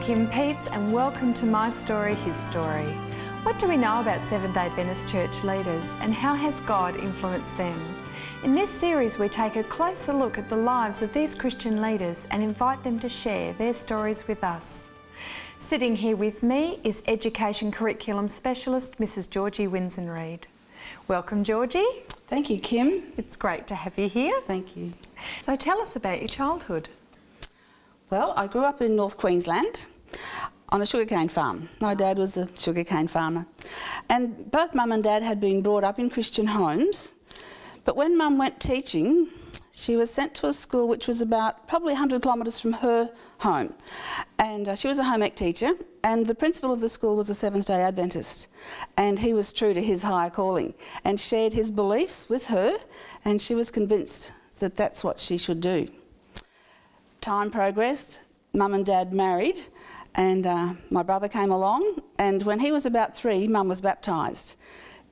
Kim Peets and welcome to My Story, His Story. What do we know about Seventh-day Adventist church leaders and how has God influenced them? In this series we take a closer look at the lives of these Christian leaders and invite them to share their stories with us. Sitting here with me is Education Curriculum Specialist Mrs. Georgie Winzenried. Welcome, Georgie. Thank you, Kim. It's great to have you here. Thank you. So tell us about your childhood. Well, I grew up in North Queensland on a sugarcane farm. My dad was a sugarcane farmer. And both Mum and Dad had been brought up in Christian homes. But when Mum went teaching, she was sent to a school which was about probably 100 kilometres from her home. And she was a home ec teacher, and the principal of the school was a Seventh-day Adventist. And he was true to his higher calling and shared his beliefs with her, and she was convinced that that's what she should do. Time progressed, Mum and Dad married, and my brother came along, and when he was about 3, Mum was baptised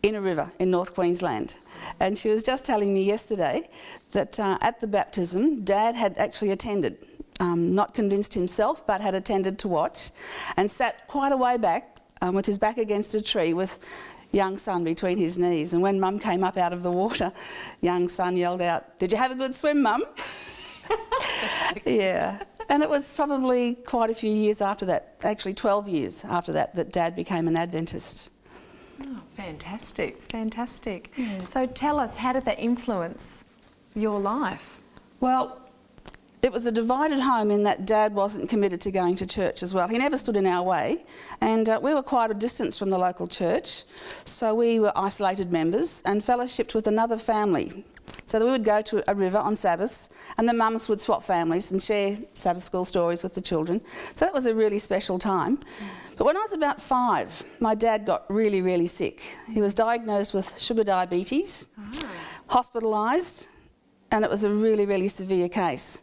in a river in North Queensland. And she was just telling me yesterday that at the baptism, Dad had actually attended, not convinced himself, but had attended to watch, and sat quite a way back with his back against a tree with young son between his knees. And when Mum came up out of the water, young son yelled out, "Did you have a good swim, Mum?" Yeah, and it was probably quite a few years after that, actually 12 years after that, that Dad became an Adventist. Oh, fantastic, fantastic. So tell us, how did that influence your life? Well, it was a divided home in that Dad wasn't committed to going to church as well. He never stood in our way, and we were quite a distance from the local church, so we were isolated members and fellowshipped with another family. So that we would go to a river on Sabbaths, and the mums would swap families and share Sabbath school stories with the children. So that was a really special time. But when I was about 5, my dad got really, really sick. He was diagnosed with sugar diabetes, hospitalised, and it was a really, really severe case.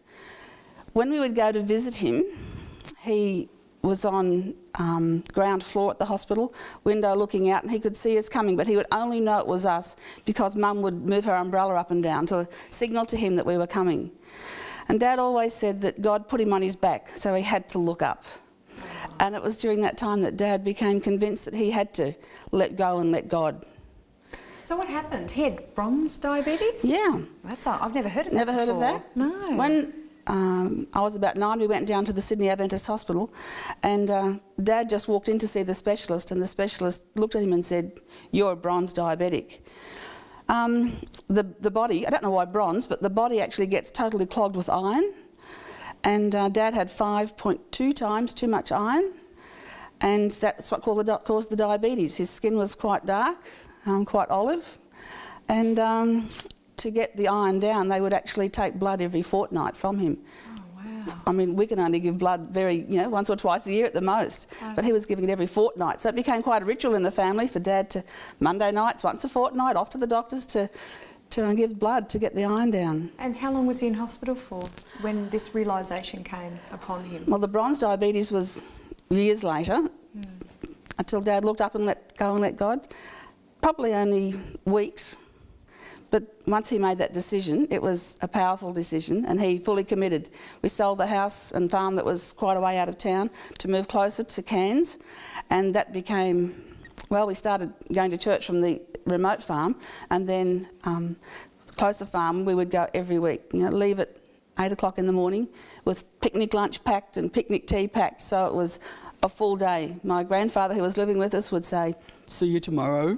When we would go to visit him, he was on ground floor at the hospital, window looking out, and he could see us coming, but he would only know it was us because Mum would move her umbrella up and down to signal to him that we were coming. And Dad always said that God put him on his back, so he had to look up. And it was during that time that Dad became convinced that he had to let go and let God. So what happened? He had bronze diabetes? Yeah. I've never heard of that Never heard of before. that? No. When I was about 9, we went down to the Sydney Adventist Hospital, and Dad just walked in to see the specialist, and the specialist looked at him and said, "You're a bronze diabetic." The body, I don't know why bronze, but the body actually gets totally clogged with iron, and Dad had 5.2 times too much iron, and that's what caused the diabetes. His skin was quite dark, quite olive, and to get the iron down, they would actually take blood every fortnight from him. Oh, wow. I mean, we can only give blood once or twice a year at the most, but he was giving it every fortnight. So it became quite a ritual in the family for Dad to, Monday nights, once a fortnight, off to the doctors to give blood to get the iron down. And how long was he in hospital for when this realisation came upon him? Well, the bronze diabetes was years later, until Dad looked up and let go and let God. Probably only weeks. But once he made that decision, it was a powerful decision, and he fully committed. We sold the house and farm that was quite a way out of town to move closer to Cairns, and that became, well, we started going to church from the remote farm, and then closer farm we would go every week, leave at 8 o'clock in the morning with picnic lunch packed and picnic tea packed, so it was a full day. My grandfather, who was living with us, would say, "See you tomorrow."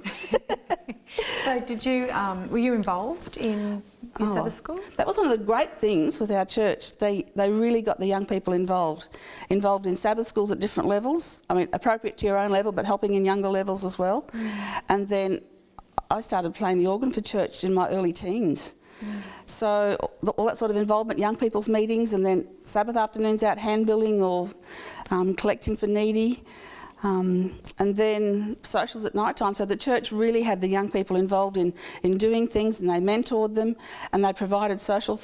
So were you involved in your Sabbath school? That was one of the great things with our church. They really got the young people involved in Sabbath schools at different levels. I mean, appropriate to your own level, but helping in younger levels as well. And then I started playing the organ for church in my early teens. So all that sort of involvement, young people's meetings, and then Sabbath afternoons out hand building or collecting for needy. And then socials at night time. So the church really had the young people involved in doing things, and they mentored them, and they provided social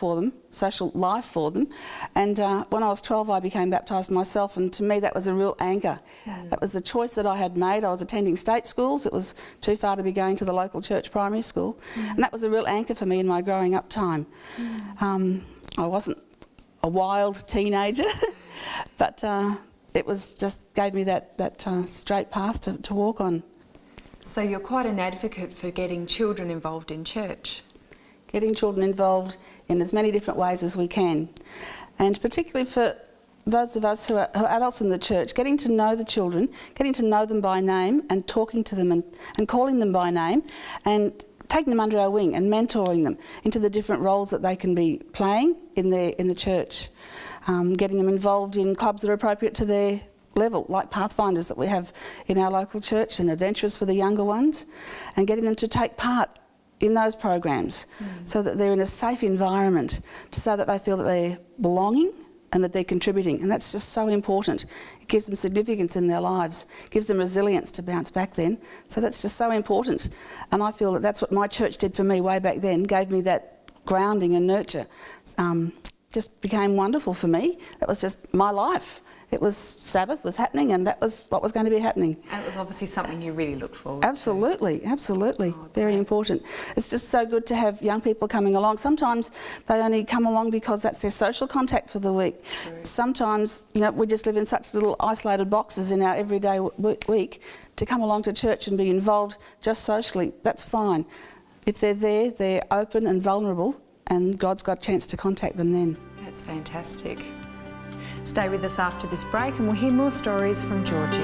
life for them. And when I was 12, I became baptised myself, and to me that was a real anchor. That was the choice that I had made. I was attending state schools. It was too far to be going to the local church primary school. And that was a real anchor for me in my growing up time. I wasn't a wild teenager, but it was just gave me that straight path to walk on. So you're quite an advocate for getting children involved in church. Getting children involved in as many different ways as we can. And particularly for those of us who are adults in the church, getting to know the children, getting to know them by name and talking to them and calling them by name and taking them under our wing and mentoring them into the different roles that they can be playing in the church. Getting them involved in clubs that are appropriate to their level, like Pathfinders that we have in our local church and Adventurers for the younger ones, and getting them to take part in those programs so that they're in a safe environment, so that they feel that they're belonging and that they're contributing. And that's just so important. It gives them significance in their lives, gives them resilience to bounce back then. So that's just so important. And I feel that that's what my church did for me way back then, gave me that grounding and nurture. Just became wonderful for me. That was just my life. It was Sabbath was happening, and that was what was going to be happening. And it was obviously something you really looked forward Absolutely, to. Absolutely. Oh, very important. It's just so good to have young people coming along. Sometimes they only come along because that's their social contact for the week. True. Sometimes, we just live in such little isolated boxes in our everyday week. To come along to church and be involved just socially, that's fine. If they're there, they're open and vulnerable, and God's got a chance to contact them then. That's fantastic. Stay with us after this break and we'll hear more stories from Georgie.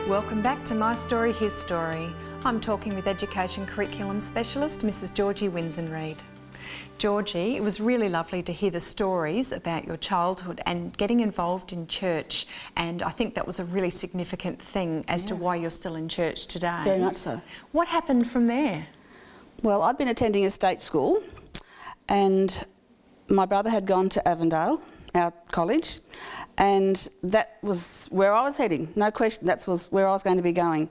Welcome back to My Story, His Story. I'm talking with Education Curriculum Specialist, Mrs. Georgie Winzenried. Georgie, it was really lovely to hear the stories about your childhood and getting involved in church, and I think that was a really significant thing as to why you're still in church today. Very much so. What happened from there? Well, I'd been attending a state school, and my brother had gone to Avondale, our college, and that was where I was heading, no question, that was where I was going to be going.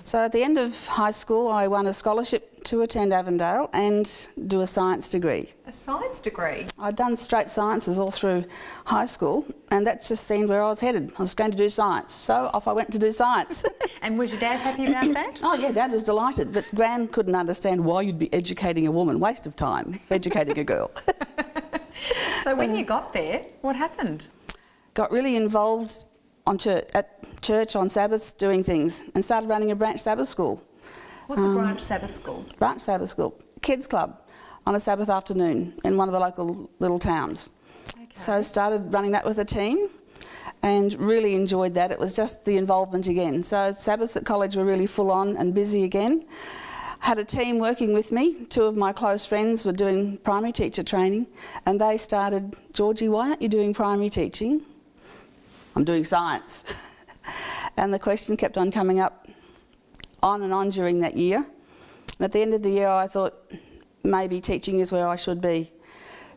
So at the end of high school I won a scholarship to attend Avondale and do a science degree. A science degree? I'd done straight sciences all through high school, and that just seemed where I was headed. I was going to do science, so off I went to do science. And was your dad happy about that? Oh yeah, Dad was delighted, but Gran couldn't understand why you'd be educating a woman, waste of time, educating a girl. So when you got there, what happened? Got really involved at church on Sabbaths doing things and started running a branch Sabbath school. What's a branch Sabbath school? Branch Sabbath school, kids club on a Sabbath afternoon in one of the local little towns. Okay. So started running that with a team and really enjoyed that. It was just the involvement again. So Sabbaths at college were really full on and busy again. Had a team working with me. Two of my close friends were doing primary teacher training, and they started, Georgie, why aren't you doing primary teaching? I'm doing science. And the question kept on coming up on and on during that year. And at the end of the year I thought maybe teaching is where I should be.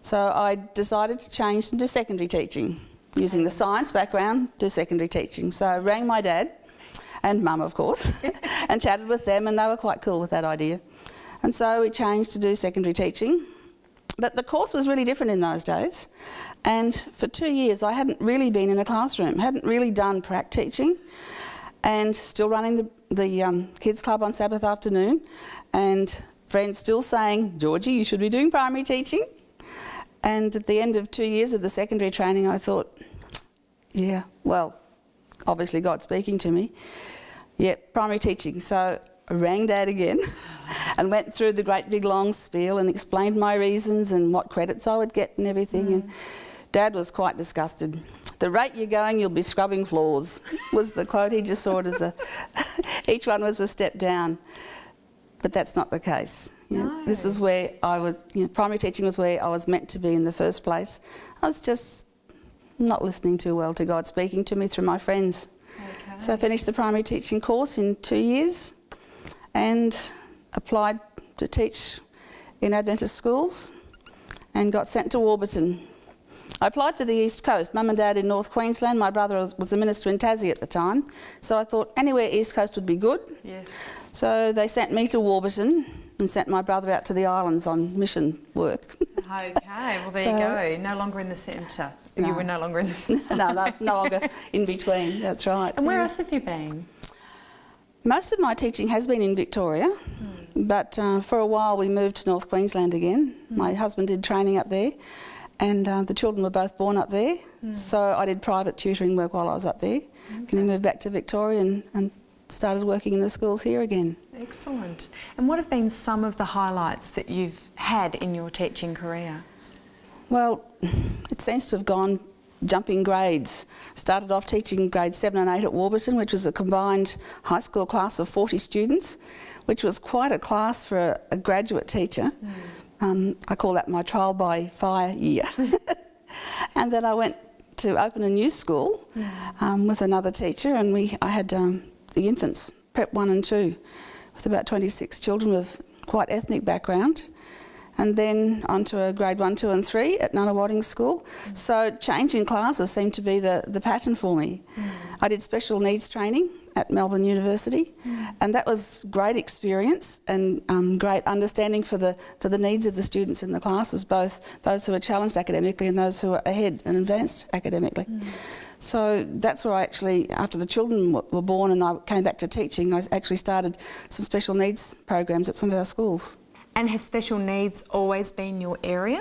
So I decided to change and do secondary teaching. Using the science background, do secondary teaching. So I rang my dad and mum, of course, and chatted with them, and they were quite cool with that idea. And so we changed to do secondary teaching. But the course was really different in those days. And for 2 years I hadn't really been in a classroom, hadn't really done prac teaching, and still running the kids club on Sabbath afternoon, and friends still saying, Georgie, you should be doing primary teaching. And at the end of 2 years of the secondary training I thought, yeah, well, obviously God's speaking to me. Yeah, primary teaching. So I rang Dad again and went through the great big long spiel and explained my reasons and what credits I would get and everything. And Dad was quite disgusted. The rate you're going, you'll be scrubbing floors, was the quote. He just saw it as each one was a step down. But that's not the case. No. This is where I was, primary teaching was where I was meant to be in the first place. I was just not listening too well to God speaking to me through my friends. Okay. So I finished the primary teaching course in 2 years and applied to teach in Adventist schools and got sent to Warburton. I applied for the East Coast. Mum and Dad in North Queensland. My brother was a minister in Tassie at the time. So I thought anywhere East Coast would be good. Yes. So they sent me to Warburton and sent my brother out to the islands on mission work. Okay, well there you go. No longer in the centre. No. You were no longer in the centre. no longer in between, that's right. And where else have you been? Most of my teaching has been in Victoria, but for a while we moved to North Queensland again. My husband did training up there, and the children were both born up there, so I did private tutoring work while I was up there. And we moved back to Victoria and started working in the schools here again. Excellent. And what have been some of the highlights that you've had in your teaching career? Well, it seems to have gone jumping grades. Started off teaching grades 7 and 8 at Warburton, which was a combined high school class of 40 students, which was quite a class for a graduate teacher. I call that my trial by fire year. And then I went to open a new school with another teacher, and I had the infants, Prep 1 and 2, with about 26 children with quite ethnic background. And then onto a grade 1, 2 and 3 at Nunawading School. So changing classes seemed to be the pattern for me. I did special needs training at Melbourne University, and that was great experience and great understanding for the needs of the students in the classes, both those who are challenged academically and those who are ahead and advanced academically. So that's where I actually, after the children were born and I came back to teaching, I actually started some special needs programs at some of our schools. And has special needs always been your area?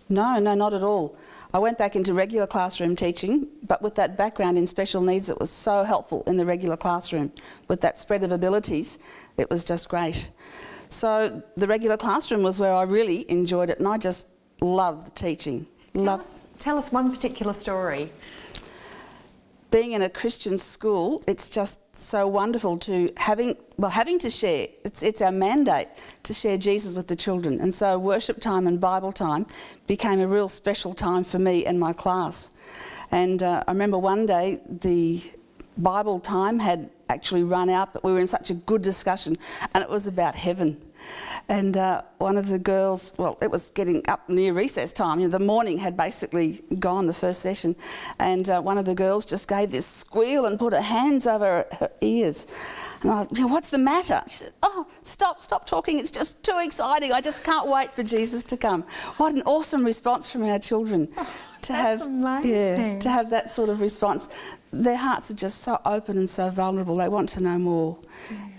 No, not at all. I went back into regular classroom teaching, but with that background in special needs, it was so helpful in the regular classroom. With that spread of abilities, it was just great. So the regular classroom was where I really enjoyed it, and I just loved the teaching. Tell us one particular story. Being in a Christian school, it's just so wonderful to having to share. It's our mandate to share Jesus with the children, and so worship time and Bible time became a real special time for me and my class. And I remember one day the Bible time had actually run out, but we were in such a good discussion, and it was about heaven. And one of the girls, well, it was getting up near recess time. The morning had basically gone, the first session. And one of the girls just gave this squeal and put her hands over her ears. And I was, what's the matter? She said, oh, stop talking. It's just too exciting. I just can't wait for Jesus to come. What an awesome response from our children. That's amazing. To have that sort of response. Their hearts are just so open and so vulnerable. They want to know more.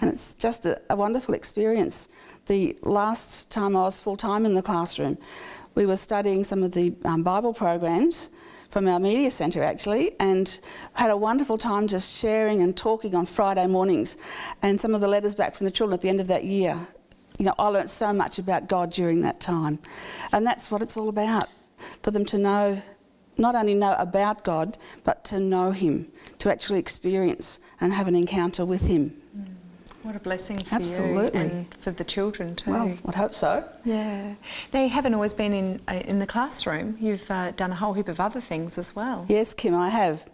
And it's just a wonderful experience. The last time I was full-time in the classroom, we were studying some of the Bible programs from our media centre actually, and had a wonderful time just sharing and talking on Friday mornings, and some of the letters back from the children at the end of that year. I learnt so much about God during that time, and that's what it's all about, for them to know, not only know about God, but to know Him, to actually experience and have an encounter with Him. What a blessing for Absolutely. you and for the children too. Well, I'd hope so. Yeah. They haven't always been in the classroom. You've done a whole heap of other things as well. Yes, Kim, I have.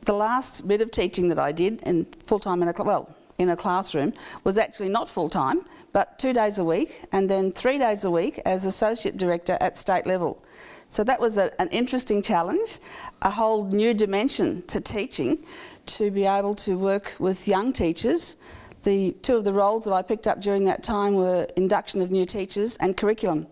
The last bit of teaching that I did in full-time in a classroom was actually not full-time, but 2 days a week, and then 3 days a week as Associate Director at state level. So that was an interesting challenge, a whole new dimension to teaching, to be able to work with young teachers. The two of the roles that I picked up during that time were induction of new teachers and curriculum.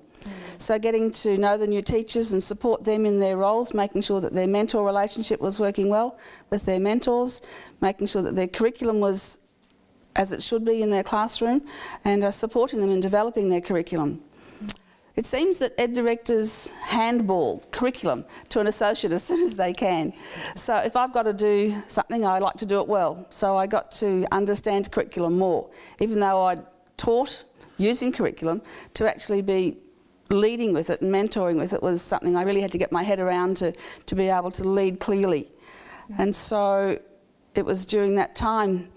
So getting to know the new teachers and support them in their roles, making sure that their mentor relationship was working well with their mentors, making sure that their curriculum was as it should be in their classroom, and supporting them in developing their curriculum. It seems that ed directors handball curriculum to an associate as soon as they can. So if I've got to do something, I like to do it well. So I got to understand curriculum more. Even though I taught using curriculum, to actually be leading with it and mentoring with it was something I really had to get my head around to be able to lead clearly. And so it was during that time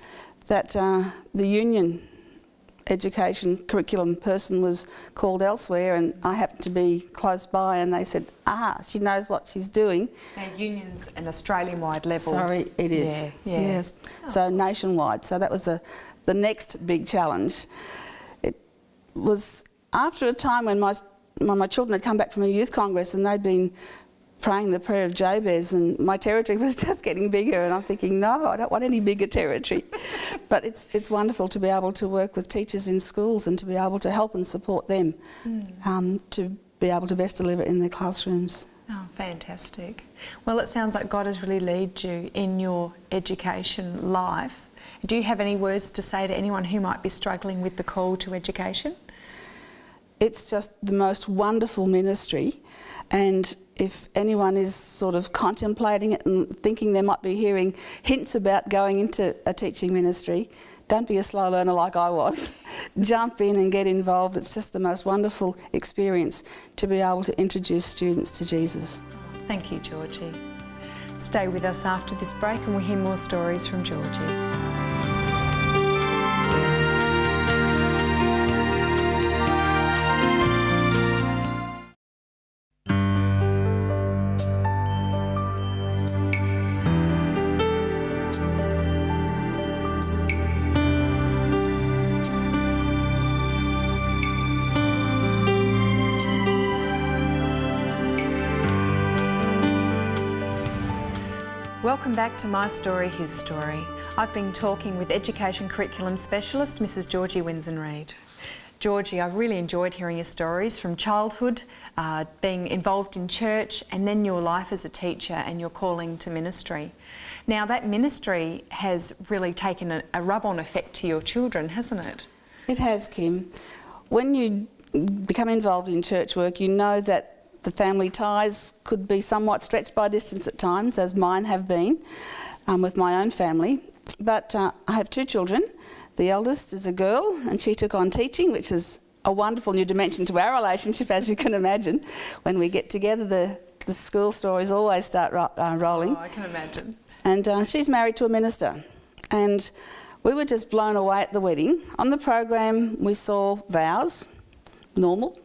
that the union education curriculum person was called elsewhere, and I happened to be close by, and they said, she knows what she's doing. Now, union's an Australian-wide level. Sorry, it is. Yeah. Yes. So nationwide. So that was the next big challenge. It was after a time when my children had come back from a youth congress, and they'd been praying the prayer of Jabez, and my territory was just getting bigger, and I'm thinking, no, I don't want any bigger territory. But it's wonderful to be able to work with teachers in schools and to be able to help and support them to be able to best deliver in their classrooms. Oh, fantastic. Well, it sounds like God has really led you in your education life. Do you have any words to say to anyone who might be struggling with the call to education? It's just the most wonderful ministry, and if anyone is sort of contemplating it and thinking they might be hearing hints about going into a teaching ministry, don't be a slow learner like I was. Jump in and get involved. It's just the most wonderful experience to be able to introduce students to Jesus. Thank you, Georgie. Stay with us after this break and we'll hear more stories from Georgie. Welcome back to My Story, His Story. I've been talking with Education Curriculum Specialist, Mrs. Georgie Winzenried. Georgie, I've really enjoyed hearing your stories from childhood, being involved in church, and then your life as a teacher and your calling to ministry. Now, that ministry has really taken a rub-on effect to your children, hasn't it? It has, Kim. When you become involved in church work, you know that the family ties could be somewhat stretched by distance at times, as mine have been with my own family. But I have two children. The eldest is a girl, and she took on teaching, which is a wonderful new dimension to our relationship, as you can imagine. When we get together, the school stories always start rolling. Oh, I can imagine. And she's married to a minister. And we were just blown away at the wedding. On the program, we saw vows, normal.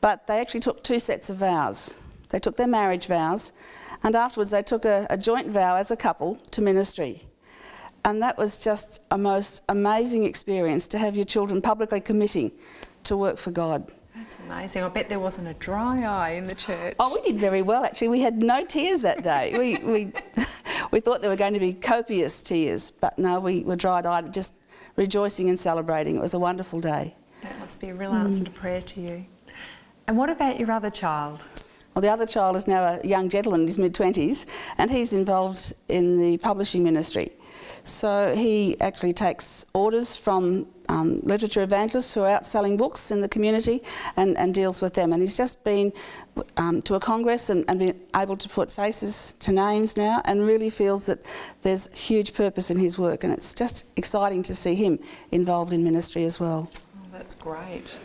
But they actually took two sets of vows. They took their marriage vows, and afterwards they took a joint vow as a couple to ministry. And that was just a most amazing experience to have your children publicly committing to work for God. That's amazing. I bet there wasn't a dry eye in the church. Oh, we did very well, actually. We had no tears that day. We thought there were going to be copious tears, but no, we were dried-eyed, just rejoicing and celebrating. It was a wonderful day. That must be a real answer to prayer to you. And what about your other child? Well, the other child is now a young gentleman in his mid-20s, and he's involved in the publishing ministry. So he actually takes orders from literature evangelists who are out selling books in the community and deals with them. And he's just been to a congress and been able to put faces to names now, and really feels that there's huge purpose in his work, and it's just exciting to see him involved in ministry as well. Oh, that's great.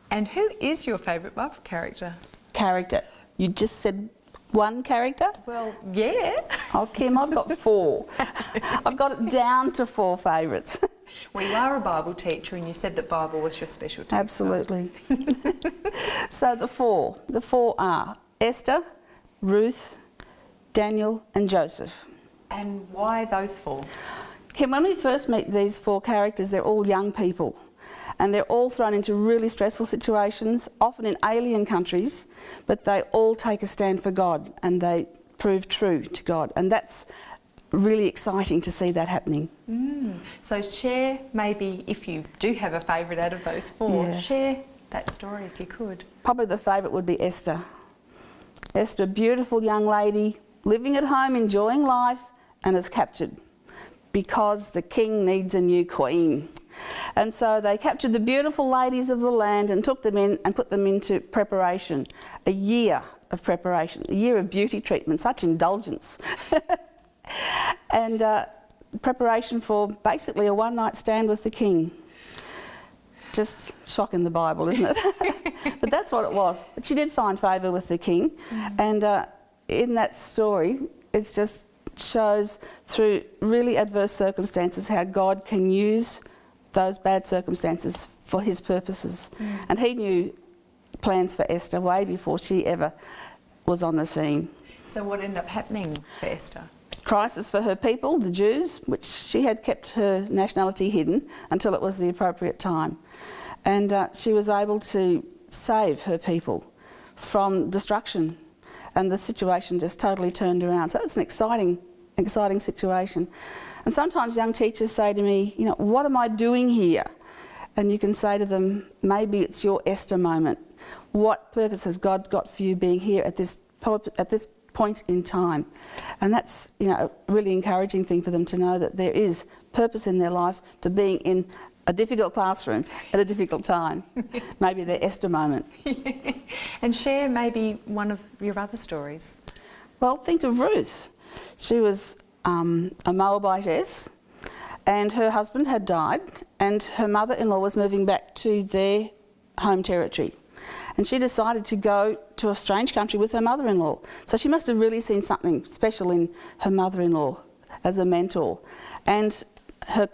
And who is your favourite Bible character? Character. You just said one character? Well, yeah. Oh, Kim, I've got four. I've got it down to four favourites. Well, you are a Bible teacher, and you said that Bible was your specialty. Absolutely. So the four are Esther, Ruth, Daniel and Joseph. And why those four? Kim, when we first meet these four characters, they're all young people. And they're all thrown into really stressful situations, often in alien countries, but they all take a stand for God and they prove true to God. And that's really exciting to see that happening. So share, maybe, if you do have a favourite out of those four, share that story if you could. Probably the favourite would be Esther. Esther, a beautiful young lady, living at home, enjoying life, and is captured because the king needs a new queen. And so they captured the beautiful ladies of the land and took them in and put them into preparation. A year of preparation, a year of beauty treatment, such indulgence. And preparation for basically a one-night stand with the king. Just shocking the Bible, isn't it? But that's what it was. But she did find favour with the king. And in that story, it just shows through really adverse circumstances how God can use those bad circumstances for his purposes. And he knew plans for Esther way before she ever was on the scene. So what ended up happening for Esther? Crisis for her people, the Jews, which she had kept her nationality hidden until it was the appropriate time. And she was able to save her people from destruction. and the situation just totally turned around. So it's an exciting situation. And sometimes young teachers say to me, you know, what am I doing here? And you can say to them, maybe it's your Esther moment. What purpose has God got for you being here at this point in time? And that's, you know, a really encouraging thing for them to know, that there is purpose in their life for being in a difficult classroom at a difficult time. Maybe their Esther moment. And share maybe one of your other stories. Well, think of Ruth. She was a Moabitess, and her husband had died, and her mother-in-law was moving back to their home territory. And she decided to go to a strange country with her mother-in-law. So she must have really seen something special in her mother-in-law as a mentor. And her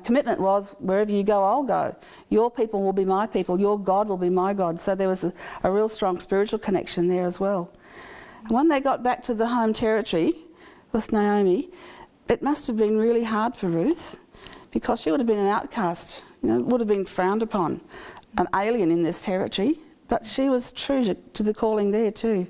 commitment was, wherever you go, I'll go. Your people will be my people. Your God will be my God. So there was a real strong spiritual connection there as well. And when they got back to the home territory with Naomi, it must have been really hard for Ruth, because she would have been an outcast, you know, would have been frowned upon, an alien in this territory. But she was true to the calling there too.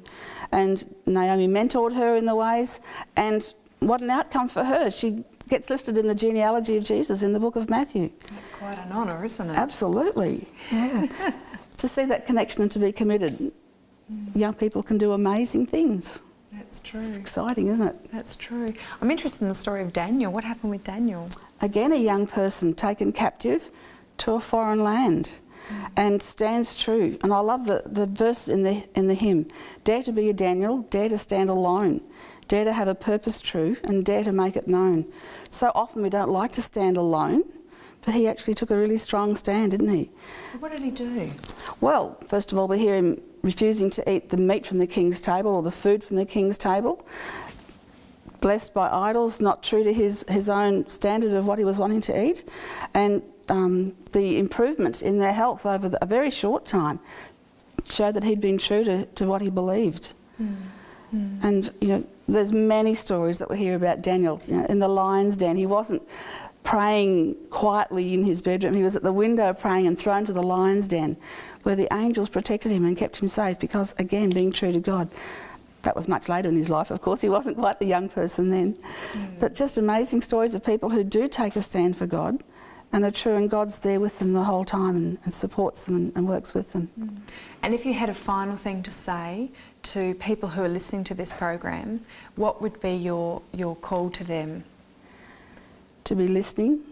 And Naomi mentored her in the ways, and what an outcome for her. She gets listed in the genealogy of Jesus in the book of Matthew. That's quite an honour, isn't it? Absolutely, yeah. To see that connection and to be committed, young people can do amazing things. That's true. It's exciting, isn't it? That's true. I'm interested in the story of Daniel. What happened with Daniel? Again, a young person taken captive to a foreign land. And stands true. And I love the verse in the hymn. Dare to be a Daniel, dare to stand alone, dare to have a purpose true, and dare to make it known. So often we don't like to stand alone, but he actually took a really strong stand, didn't he? So what did he do? Well, first of all, we hear him refusing to eat the meat from the king's table or the food from the king's table. Blessed by idols, not true to his own standard of what he was wanting to eat. And the improvements in their health over a very short time showed that he'd been true to what he believed. And, you know, there's many stories that we hear about Daniel. You know, in the lion's den, he wasn't praying quietly in his bedroom. He was at the window praying and thrown to the lion's den, where the angels protected him and kept him safe because, again, being true to God. That was much later in his life, of course. He wasn't quite the young person then. But just amazing stories of people who do take a stand for God and are true, and God's there with them the whole time and supports them and works with them. And if you had a final thing to say to people who are listening to this program, what would be your call to them? To be listening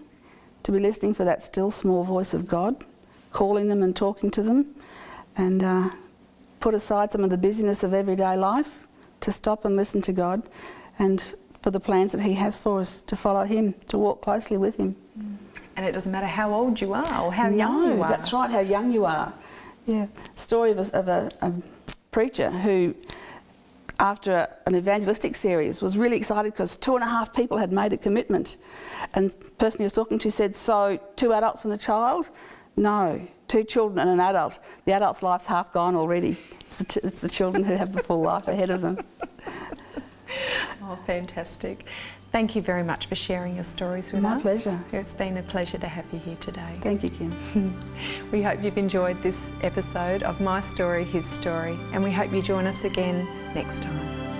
for that still small voice of God, calling them and talking to them, and put aside some of the busyness of everyday life to stop and listen to God, and for the plans that He has for us, to follow Him, to walk closely with Him. And it doesn't matter how old you are or how young you are. That's right, how young you are. Yeah. Story of a preacher who, after an evangelistic series, was really excited because 2.5 people had made a commitment. And the person he was talking to said, so 2 adults and a child? No, 2 children and an adult. The adult's life's half gone already. It's the children who have the full life ahead of them. Oh, fantastic. Thank you very much for sharing your stories with us. My pleasure. It's been a pleasure to have you here today. Thank you, Kim. We hope you've enjoyed this episode of My Story, His Story, and we hope you join us again next time.